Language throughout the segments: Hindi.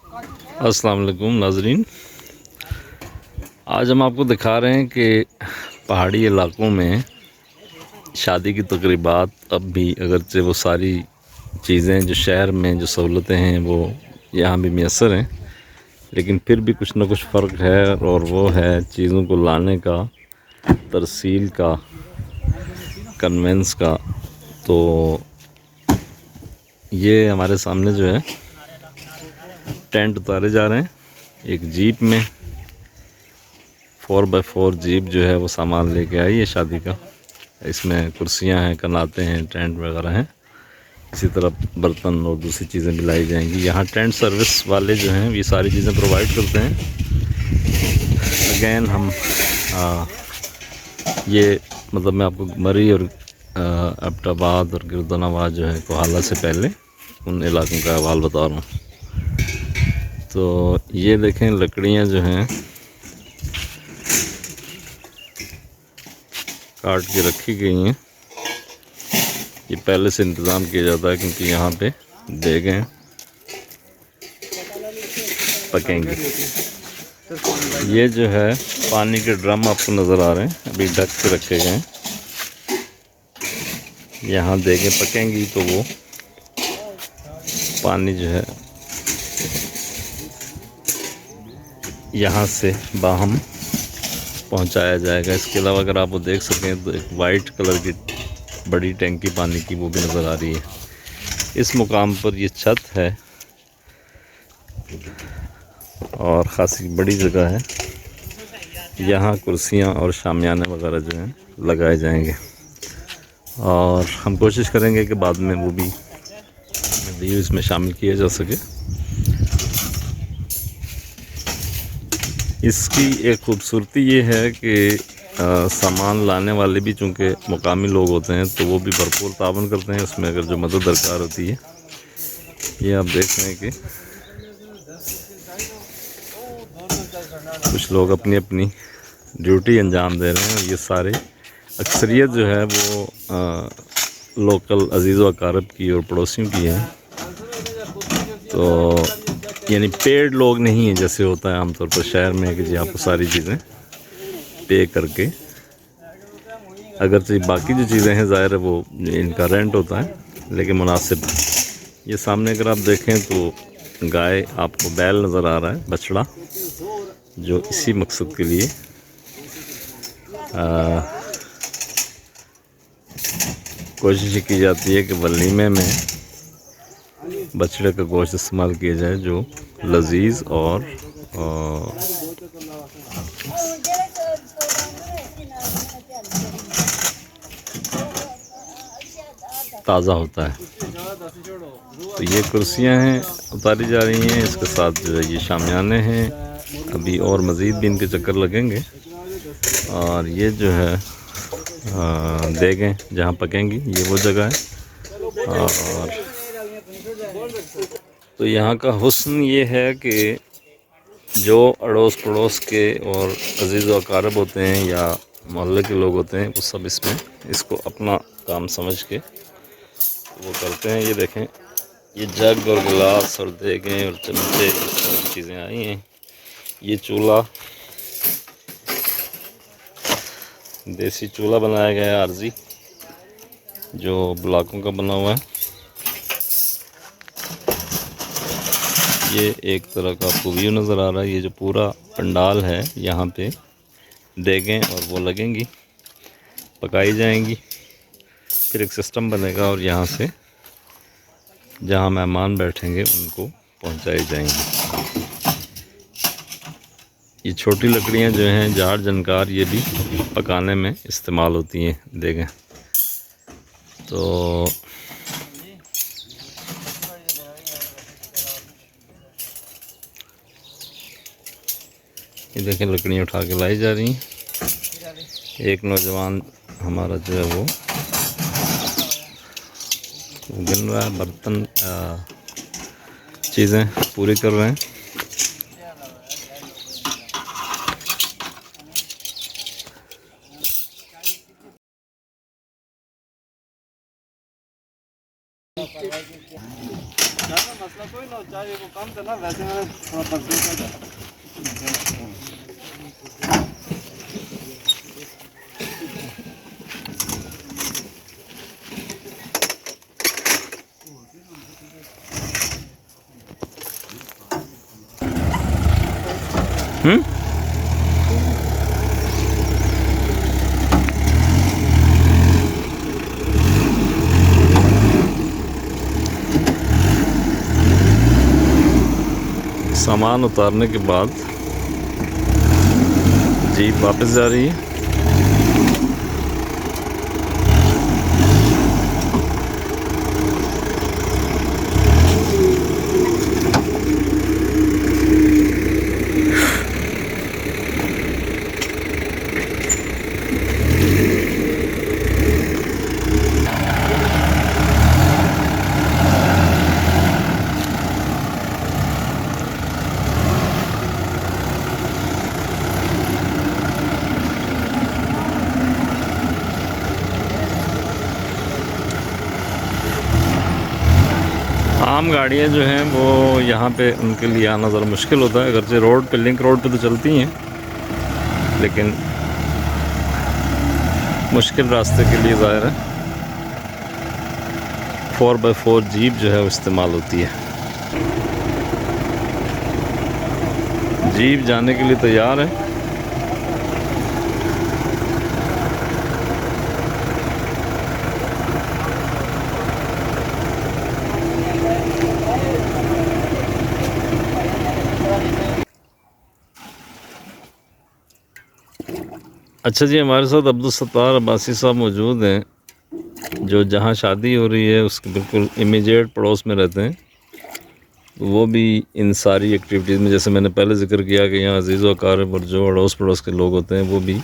अस्सलाम वालेकुम नाजरीन। आज हम आपको दिखा रहे हैं कि पहाड़ी इलाकों में शादी की तकरीबात अब भी, अगरचे वो सारी चीज़ें जो शहर में जो सहूलतें हैं वो यहाँ भी मैसर हैं, लेकिन फिर भी कुछ ना कुछ फ़र्क है, और वो है चीज़ों को लाने का, तरसील का, कन्वेंस का। तो ये हमारे सामने जो है टेंट उतारे जा रहे हैं। एक जीप में 4x4 जीप जो है वो सामान लेके आई है शादी का। इसमें कुर्सियां हैं, कनाते हैं, टेंट वगैरह हैं। इसी तरह बर्तन और दूसरी चीज़ें भी लाई जाएंगी। यहाँ टेंट सर्विस वाले जो हैं ये सारी चीज़ें प्रोवाइड करते हैं। अगेन हम ये मतलब मैं आपको मरी और एबटाबाद और गिरदनाबाद जो है कोहाला से पहले उन इलाकों का अहवाल बता रहा हूँ। तो ये देखें लकड़ियाँ जो हैं काट के रखी गई हैं। ये पहले से इंतज़ाम किया जाता है क्योंकि यहाँ पे देगें पकेंगे। ये जो है पानी के ड्रम आपको नज़र आ रहे हैं, अभी ढक के रखे गए हैं। यहाँ देगें पकेंगी तो वो पानी जो है यहाँ से बाहम पहुँचाया जाएगा। इसके अलावा अगर आप वो देख सकें तो एक वाइट कलर की बड़ी टैंकी पानी की वो भी नज़र आ रही है। इस मुकाम पर ये छत है और ख़ासी बड़ी जगह है। यहाँ कुर्सियाँ और शामियाने वगैरह जो हैं लगाए जाएंगे, और हम कोशिश करेंगे कि बाद में वो भी वीडियो इसमें शामिल किया जा सके। इसकी एक ख़ूबसूरती ये है कि सामान लाने वाले भी चूँकि मुकामी लोग होते हैं तो वो भी भरपूर तावन करते हैं उसमें, अगर जो मदद दरकार होती है। ये आप देख रहे हैं कि कुछ लोग अपनी अपनी ड्यूटी अंजाम दे रहे हैं। ये सारे अक्सरियत जो है वो लोकल अजीज़ व अकारब की और पड़ोसियों की है। तो यानी पेड लोग नहीं हैं जैसे होता है आमतौर पर शहर में कि जी आपको सारी चीज़ें पे करके, अगर बाकी जो चीज़ें हैं ज़ाहिर है वो इनका रेंट होता है, लेकिन मुनासिब। ये सामने अगर आप देखें तो गाय, आपको बैल नज़र आ रहा है, बछड़ा, जो इसी मकसद के लिए कोशिश की जाती है कि वलीमे में बछड़े का गोश्त इस्तेमाल किया जाए, जो लजीज और ताज़ा होता है। तो ये कुर्सियां हैं उतारी जा रही हैं, इसके साथ जो है ये शामियाने हैं। अभी और मज़ीद भी इनके चक्कर लगेंगे, और ये जो है देगें जहाँ पकेंगी ये वो जगह है। और तो यहाँ का हुस्न ये है कि जो अड़ोस पड़ोस के और अजीज़ व अकारब होते हैं या मोहल्ले के लोग होते हैं वो सब इसमें इसको अपना काम समझ के वो करते हैं। ये देखें, ये जग और गिलास और देगें और चमचे, इस तरह की चीज़ें आई हैं। ये चूल्हा, देसी चूल्हा बनाया गया है आरजी, जो ब्लॉकों का बना हुआ है। ये एक तरह का आपको व्यू नज़र आ रहा है। ये जो पूरा पंडाल है यहाँ पे देगें और वो लगेंगी, पकाई जाएंगी, फिर एक सिस्टम बनेगा और यहाँ से जहाँ मेहमान बैठेंगे उनको पहुँचाई जाएंगी। ये छोटी लकड़ियाँ जो हैं जाड़ जनकार, ये भी पकाने में इस्तेमाल होती हैं देखें। तो ये देखें लकड़ियाँ उठा के लाई जा रही हैं। एक नौजवान हमारा जो है वो गिन रहा है, बर्तन चीज़ें पूरी कर रहे हैं। मसला कोई ना, चाहे वो काम सामान उतारने के बाद जीप वापस जा रही है। आम गाड़ियाँ जो हैं वो यहाँ पे उनके लिए आना ज़रा मुश्किल होता है। अगरचे रोड पे, लिंक रोड पे तो चलती हैं, लेकिन मुश्किल रास्ते के लिए ज़ाहिर है 4x4 जीप जो है वो इस्तेमाल होती है। जीप जाने के लिए तैयार है। अच्छा जी, हमारे साथ अब्दुल सत्तार अब्बासी साहब मौजूद हैं, जो जहाँ शादी हो रही है उसके बिल्कुल इमीडिएट पड़ोस में रहते हैं। वो भी इन सारी एक्टिविटीज़ में, जैसे मैंने पहले ज़िक्र किया कि यहाँ अज़ीज़ व अक़ारिब और जो अड़ोस पड़ोस के लोग होते हैं वो भी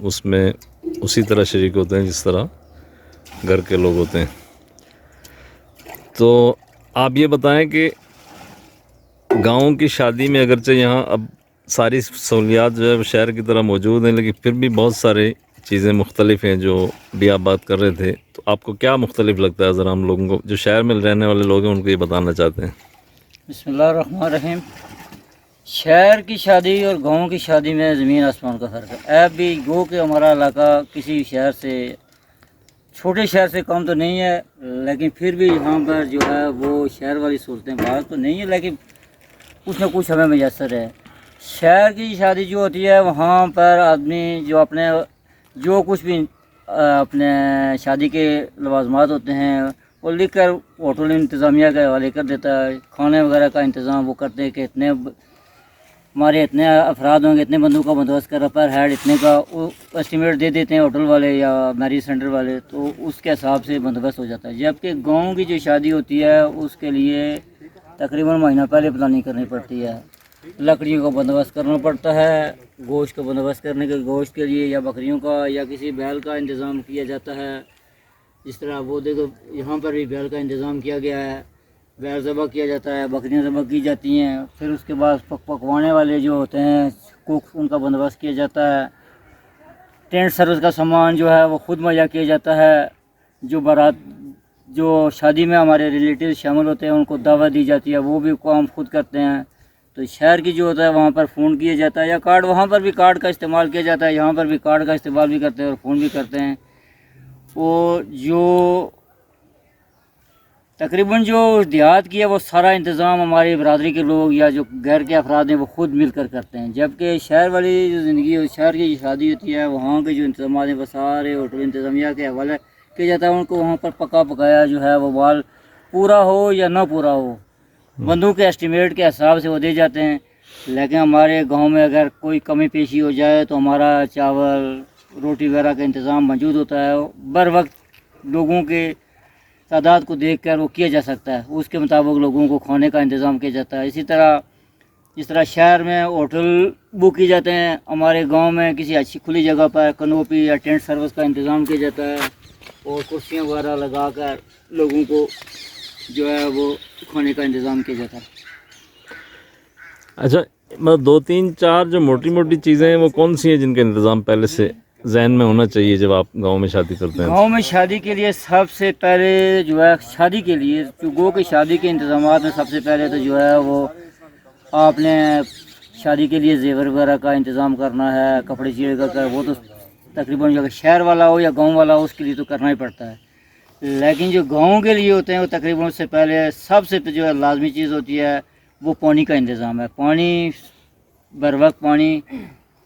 उसमें उसी तरह शरीक होते हैं जिस तरह घर के लोग होते हैं। तो आप ये बताएं कि गाँव की शादी में अगरचे यहाँ अब सारी सहूलियात जो है वो शहर की तरह मौजूद हैं, लेकिन फिर भी बहुत सारी चीज़ें मुख्तलिफ हैं जो भी आप बात कर रहे थे। तो आपको क्या मुख्तलिफ लगता है? ज़रा हम लोगों को, जो शहर में रहने वाले लोग हैं, उनको ये बताना चाहते हैं। बिस्मिल्लाहिर्रहमानिर्रहीम। शहर की शादी और गांव की शादी में ज़मीन आसमान का फ़र्क है। अब भी गो कि हमारा इलाका किसी शहर से, छोटे शहर से कम तो नहीं है, लेकिन फिर भी यहाँ पर जो है वो शहर वाली सहूलतें बाहर तो नहीं है, लेकिन कुछ ना कुछ हमें मैसर है। शहर की शादी जो होती है वहाँ पर आदमी जो अपने जो कुछ भी अपने शादी के लवाजमात होते हैं वो लिख कर होटल इंतज़ामिया के हवाले कर देता है। खाने वगैरह का इंतज़ाम वो करते हैं कि इतने हमारे इतने अफराद होंगे, इतने बंदों का बंदोबस्त कर, पर हेड इतने का वो एस्टिमेट दे देते हैं होटल वाले या मैरिज सेंटर वाले, तो उसके हिसाब से बंदोबस्त हो जाता है। जबकि गाँव की जो शादी होती है उसके लिए तकरीबन महीना पहले प्लानिंग करनी पड़ती है। लकड़ियों का बंदोबस्त करना पड़ता है, गोश्त का बंदोबस्त करने के गोश्त के लिए या बकरियों का या किसी बैल का इंतज़ाम किया जाता है। जिस तरह वो देखो यहाँ पर भी बैल का इंतज़ाम किया गया है, बैल ज़बह किया जाता है, बकरियाँ ज़बह की जाती हैं। फिर उसके बाद पकवाने वाले जो होते हैं कुक, उनका बंदोबस्त किया जाता है। टेंट सर्विस का सामान जो है वो ख़ुद मुहैया किया जाता है। जो बारात, जो शादी में हमारे रिलेटिव शामिल होते हैं उनको दावत दी जाती है, वो भी काम खुद करते हैं। तो शहर की जो होता है वहाँ पर फ़ोन किया जाता है या कार्ड, वहाँ पर भी कार्ड का इस्तेमाल किया जाता है, यहाँ पर भी कार्ड का इस्तेमाल भी करते हैं और फ़ोन भी करते हैं। वो जो तकरीबन जो देहात की है वो सारा इंतज़ाम हमारी बरादरी के लोग या जो घर के अफराद हैं वो ख़ुद मिलकर करते हैं। जबकि शहर वाली जो ज़िंदगी, शहर की जो शादी होती है वहाँ के जो इंतज़ाम हैं वो सारे होटल इंतज़ामिया के हवाले किया जाता है। उनको वहाँ पर पका पकाया जो है वो माल पूरा हो या ना पूरा हो, बंदों के एस्टिमेट के हिसाब से वो दे जाते हैं। लेकिन हमारे गांव में अगर कोई कमी पेशी हो जाए तो हमारा चावल रोटी वगैरह का इंतज़ाम मौजूद होता है। बर वक्त लोगों के तादाद को देख कर वो किया जा सकता है, उसके मुताबिक लोगों को खाने का इंतज़ाम किया जाता है। इसी तरह जिस तरह शहर में होटल बुक किए जाते हैं, हमारे गांव में किसी अच्छी खुली जगह पर कनोपी या टेंट सर्विस का इंतज़ाम किया जाता है और कुर्सियाँ वगैरह लगा कर लोगों को जो है वो खाने का इंतज़ाम किया जाता है। अच्छा, मतलब 2 3 4 जो मोटी मोटी चीज़ें हैं वो कौन सी हैं जिनका इंतज़ाम पहले से जहन में होना चाहिए जब आप गांव में शादी करते हैं? गांव में शादी के लिए सबसे पहले जो है, शादी के लिए जो गो की शादी के इंतजाम में सबसे पहले तो जो है वो आपने शादी के लिए जेवर वगैरह का इंतज़ाम करना है, कपड़े चीड़े का वो तो तकरीबन जो शहर वाला हो या गांव वाला हो उसके लिए तो करना ही पड़ता है। लेकिन जो गांव के लिए होते हैं वो तकरीबन उससे पहले सबसे जो है लाजमी चीज़ होती है वो पानी का इंतज़ाम है। पानी बर वक्त पानी,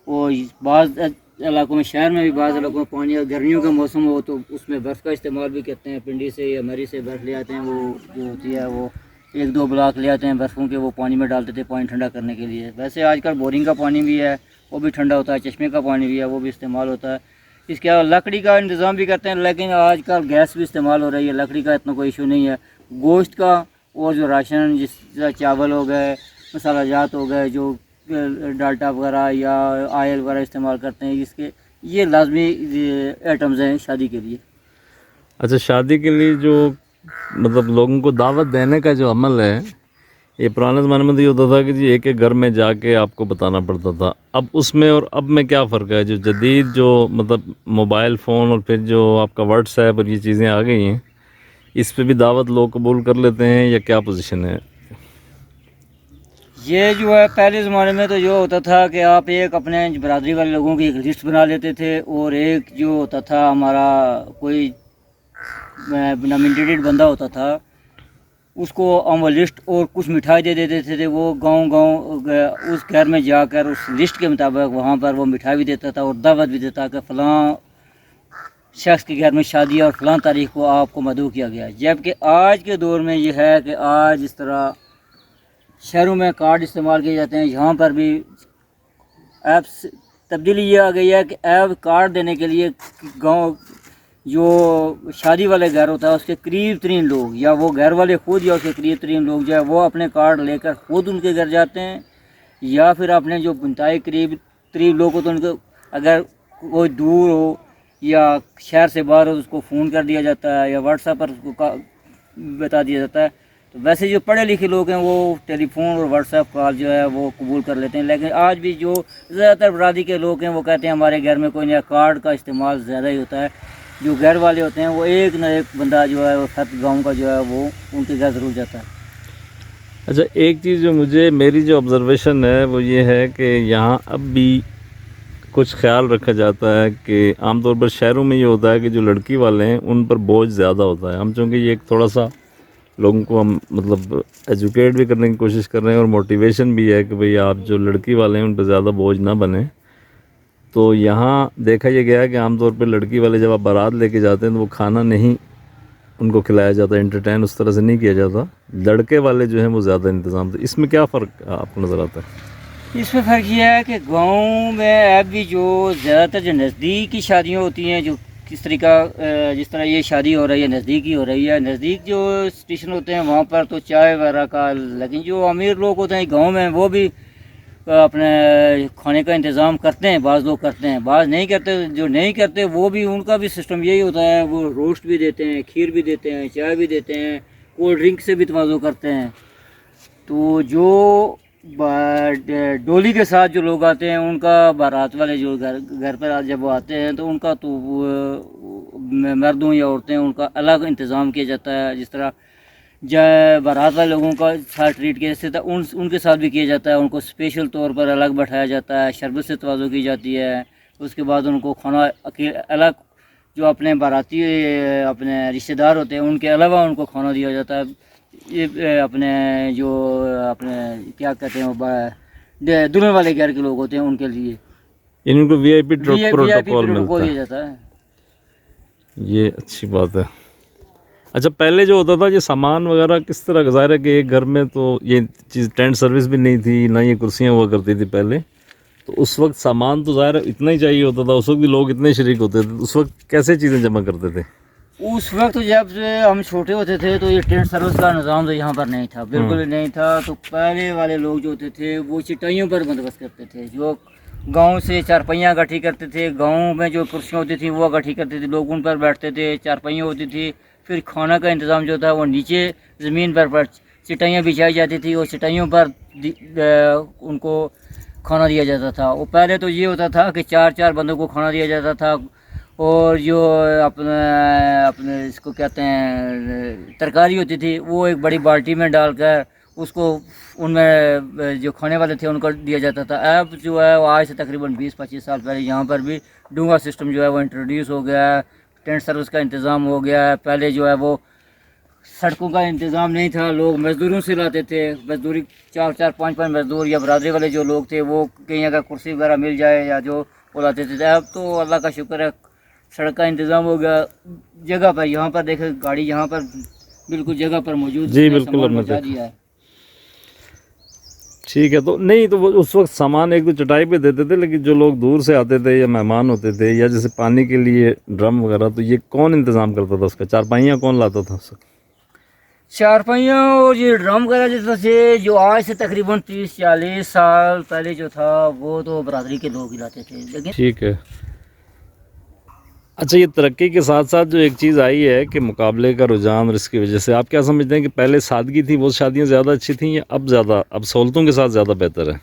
और बाज़ इलाकों में, शहर में भी बाज़ इलाकों में पानी, और गर्मियों का मौसम हो तो उसमें बर्फ़ का इस्तेमाल भी करते हैं। पिंडी से या मरी से बर्फ़ ले आते हैं, वो जो होती है वो 1-2 ब्लॉक ले आते हैं बर्फ़ों के, वो पानी में डालते थे पानी ठंडा करने के लिए। वैसे आजकल बोरिंग का पानी भी है, वो भी ठंडा होता है, चश्मे का पानी भी है, वो भी इस्तेमाल होता है। इसके अलावा लकड़ी का इंतज़ाम भी करते हैं, लेकिन आजकल गैस भी इस्तेमाल हो रही है, लकड़ी का इतना कोई इशू नहीं है। गोश्त का और जो राशन, जिस चावल हो गए, मसाला जात हो गए, जो डाल्टा वगैरह या आयल वगैरह इस्तेमाल करते हैं, इसके ये लाजमी आइटम्स हैं शादी के लिए। अच्छा, शादी के लिए जो मतलब लोगों को दावत देने का जो अमल है, ये पुराने ज़माने में तो ये होता था कि जी एक एक घर में जाके आपको बताना पड़ता था। अब उसमें और अब में क्या फ़र्क है? जो जदीद जो मतलब मोबाइल फ़ोन और फिर जो आपका व्हाट्सएप और ये चीज़ें आ गई हैं, इस पे भी दावत लोग कबूल कर लेते हैं या क्या पोजीशन है? ये जो है पहले ज़माने में तो जो होता था कि आप एक अपने बरादरी वाले लोगों की एक लिस्ट बना लेते थे, और एक जो होता था हमारा कोई नॉमिनेटेड बंदा होता था, उसको हम वो लिस्ट और कुछ मिठाई दे देते थे। वो गांव उस घर में जाकर उस लिस्ट के मुताबिक वहाँ पर वो मिठाई भी देता था और दावत भी देता कि फ़लाँ शख्स के घर में शादी है और फ़लाँ तारीख को आपको मदऊ किया गया है। जबकि आज के दौर में यह है कि आज इस तरह शहरों में कार्ड इस्तेमाल किए जाते हैं, यहाँ पर भी ऐप्स तब्दीली ये आ गई है कि ऐप कार्ड देने के लिए गांव जो शादी वाले घर होता है उसके करीब तरीन लोग, या वो घर वाले खुद या उसके करीब तरीन लोग जो है वो अपने कार्ड लेकर खुद उनके घर जाते हैं, या फिर अपने जो बनताई करीब लोग हो तो उनको, अगर कोई दूर हो या शहर से बाहर हो तो उसको फ़ोन कर दिया जाता है या व्हाट्सएप पर उसको बता दिया जाता है। तो वैसे जो पढ़े लिखे लोग हैं वो टेलीफोन और व्हाट्सएप कॉल जो है वो कबूल कर लेते हैं। लेकिन आज भी जो ज़्यादातर बरादरी के लोग हैं वो कहते हैं हमारे घर में कोई नया कार्ड का इस्तेमाल ज़्यादा ही होता है। जो घर वाले होते हैं वो एक ना एक बंदा जो है वो हर गाँव का जो है वो उनके घर ज़रूर जाता है। अच्छा, एक चीज़ जो मेरी जो ऑब्ज़र्वेशन है वो ये है कि यहाँ अब भी कुछ ख्याल रखा जाता है कि आमतौर पर शहरों में ये होता है कि जो लड़की वाले हैं उन पर बोझ ज़्यादा होता है। हम चूँकि ये एक थोड़ा सा लोगों को हम मतलब एजुकेट भी करने की कोशिश कर रहे हैं और मोटिवेशन भी है कि भाई आप जो लड़की वाले हैं उन पर ज़्यादा बोझ ना बने। तो यहाँ देखा ये गया है कि आमतौर पर लड़की वाले जब आप बारात लेके जाते हैं तो वो खाना नहीं उनको खिलाया जाता, एंटरटेन उस तरह से नहीं किया जाता। लड़के वाले जो हैं वो ज़्यादा इंतज़ाम। तो इसमें क्या फ़र्क आपको नज़र आता है? इसमें फ़र्क ये है कि गांव में अब भी जो ज़्यादातर जो नज़दीक की शादियाँ होती हैं, जो किस तरीका जिस तरह ये शादी हो रही है नज़दीक ही हो रही है, नज़दीक जो स्टेशन होते हैं वहाँ पर तो चाय वगैरह का, लेकिन जो अमीर लोग होते हैं गांव में वो भी अपने खाने का इंतज़ाम करते हैं। बाज़ लोग करते हैं, बाज़ नहीं करते। जो नहीं करते वो भी, उनका भी सिस्टम यही होता है, वो रोस्ट भी देते हैं, खीर भी देते हैं, चाय भी देते हैं, कोल्ड ड्रिंक से भी तवाज़ो करते हैं। तो जो डोली के साथ जो लोग आते हैं उनका, बारात वाले जो घर पर जब वो आते हैं तो उनका तो मर्दों या औरतें उनका अलग इंतज़ाम किया जाता है। जिस तरह बारात वाले लोगों का साथ ट्रीट किया जाता है उनके साथ भी किया जाता है। उनको स्पेशल तौर पर अलग बैठाया जाता है, शरबत से तवाज़ो की जाती है। उसके बाद उनको खाना अलग, जो अपने बाराती अपने रिश्तेदार होते हैं उनके अलावा उनको खाना दिया जाता है। ये अपने जो अपने क्या कहते हैं वो दुल्हन वाले घर के लोग होते हैं उनके लिए इनको वीआईपी प्रोटोकॉल मिलता दिया है। जाता है। ये अच्छी बात है। अच्छा, पहले जो होता था ये सामान वगैरह किस तरह, ज़ाहिर है कि एक घर में तो ये चीज़ टेंट सर्विस भी नहीं थी, ना ये कुर्सियाँ हुआ करती थी पहले, तो उस वक्त सामान तो ज़ाहिर इतना ही चाहिए होता था। उस वक्त भी लोग इतने शरीक होते थे, उस वक्त कैसे चीज़ें जमा करते थे? उस वक्त जब हम छोटे होते थे तो ये टेंट सर्विस का निज़ाम तो यहाँ पर नहीं था, बिल्कुल ही नहीं था। तो पहले वाले लोग जो होते थे वो चटाइयों पर बंदोबस्त करते थे। जो गांव से चारपहिया इकट्ठी करते थे, गांव में जो कुर्सियाँ होती थी वो इकट्ठी करते थे, लोग उन पर बैठते थे, चारपहिया होती थी। फिर खाना का इंतज़ाम जो था वो नीचे ज़मीन पर चटाइयाँ बिछाई जाती थी और चटाइयों पर उनको खाना दिया जाता था। वो पहले तो ये होता था कि 4-4 बंदों को खाना दिया जाता था, और जो अपने अपने इसको कहते हैं तरकारी होती थी वो एक बड़ी बाल्टी में डालकर उसको उनमें जो खाने वाले थे उनको दिया जाता था। अब जो है वो आज से तकरीबन 20-25 साल पहले यहाँ पर भी डूंगा सिस्टम जो है वो इंट्रोड्यूस हो गया है। टेंट सर्विस का इंतज़ाम हो गया है। पहले जो है वो सड़कों का इंतज़ाम नहीं था, लोग मज़दूरों से लाते थे। मज़दूरी 4-4 5-5 मज़दूर या बरादरी वाले जो लोग थे वो कहीं अगर कुर्सी वगैरह मिल जाए या जो वो लाते थे। अब तो अल्लाह का शुक्र है सड़क का इंतज़ाम हो गया जगह पर। यहाँ पर देखे गाड़ी यहाँ पर बिल्कुल जगह पर मौजूद जी, है, बिल्कुल, सामान हमने पहुंचा देखा। दिया है। ठीक है, तो नहीं तो वो उस वक्त सामान एक तो चटाई पे देते थे, लेकिन जो लोग दूर से आते थे या मेहमान होते थे या जैसे पानी के लिए ड्रम वगैरह, तो ये कौन इंतज़ाम करता था उसका? चारपाइयाँ कौन लाता था उसका? चारपाइयाँ और ये ड्रम वगैरह जैसे से जो आज से तकरीबन 30-40 साल पहले जो था वो तो बरादरी के लोग ही लाते थे। लेकिन ठीक है। अच्छा, ये तरक्की के साथ साथ जो एक चीज़ आई है कि मुकाबले का रुझान, और इसकी वजह से आप क्या समझते हैं कि पहले सादगी थी वो शादियाँ ज़्यादा अच्छी थीं या अब ज़्यादा, अब सहूलतों के साथ ज़्यादा बेहतर है?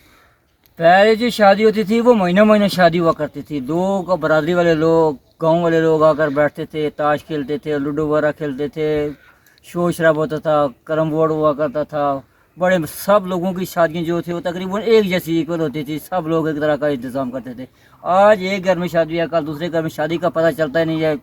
पहले जो शादी होती थी वो महीना महीना शादी हुआ करती थी। लोग बरादरी वाले लोग गांव वाले लोग आकर बैठते थे, ताश खेलते थे, लूडो वगैरह खेलते थे, शोर शराबा होता था, कैरम बोर्ड हुआ करता था। बड़े सब लोगों की शादियाँ जो थी वो तकरीबन एक जैसी इक्वल होती थी। सब लोग एक तरह का इंतज़ाम करते थे। आज एक घर में शादी है, कल दूसरे घर में शादी का पता चलता ही नहीं है।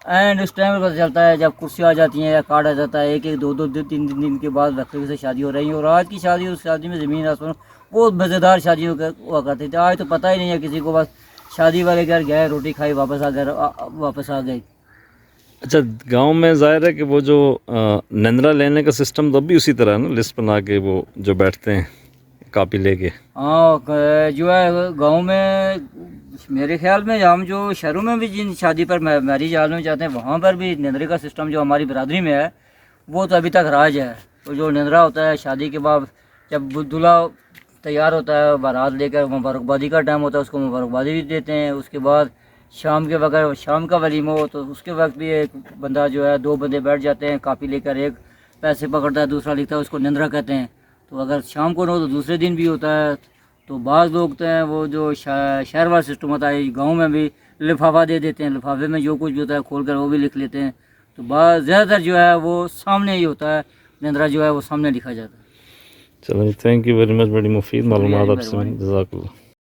एंड उस टाइम पता चलता है जब कुर्सी आ जाती हैं या कार्ड आ जाता है। एक एक दो दो तीन तीन दिन के बाद व्यक्ति से शादी हो रही है। और आज की शादी, उस शादी में ज़मीन आसमान बहुत मज़ेदार शादी हुआ करती थी। आज तो पता ही नहीं है किसी को, बस शादी वाले घर गए, रोटी खाई, वापस आ गए। अच्छा, गांव में ज़ाहिर है कि वो जो नंदरा लेने का सिस्टम तो भी उसी तरह है ना, लिस्ट बना के वो जो बैठते हैं कापी लेके। हाँ, जो है गांव में मेरे ख्याल में हम जो शहरों में भी जिन शादी पर मैरिज हाल में जाते हैं वहाँ पर भी निंद्रे का सिस्टम जो हमारी बरादरी में है वो तो अभी तक राज है। तो जो निंद्रा होता है शादी के बाद, जब दूल्हा तैयार होता है बारात लेकर, मुबारकबादी का टाइम होता है, उसको मुबारकबादी भी देते हैं। उसके बाद शाम के वक्त शाम का वलीमा हो तो उसके वक्त भी एक बंदा जो है, 2 बंदे बैठ जाते हैं कापी लेकर, एक पैसे पकड़ता है दूसरा लिखता है, उसको निंद्रा कहते हैं। तो अगर शाम को ना हो तो दूसरे दिन भी होता है। तो बाज़ लोग तो हैं वो जो शहर वाला सिस्टम होता है, गांव में भी लिफाफा दे देते हैं, लिफाफे में जो कुछ भी होता है खोल कर वो भी लिख लेते हैं। तो ज़्यादातर जो है वो सामने ही होता है, निंद्रा जो है वो सामने लिखा जाता है। चलो, थैंक यू वेरी मच, बड़ी मुफीद मालूमात शुक्रिया जी, आपसे मेहरबानी। मिली। जज़ाकल्लाह।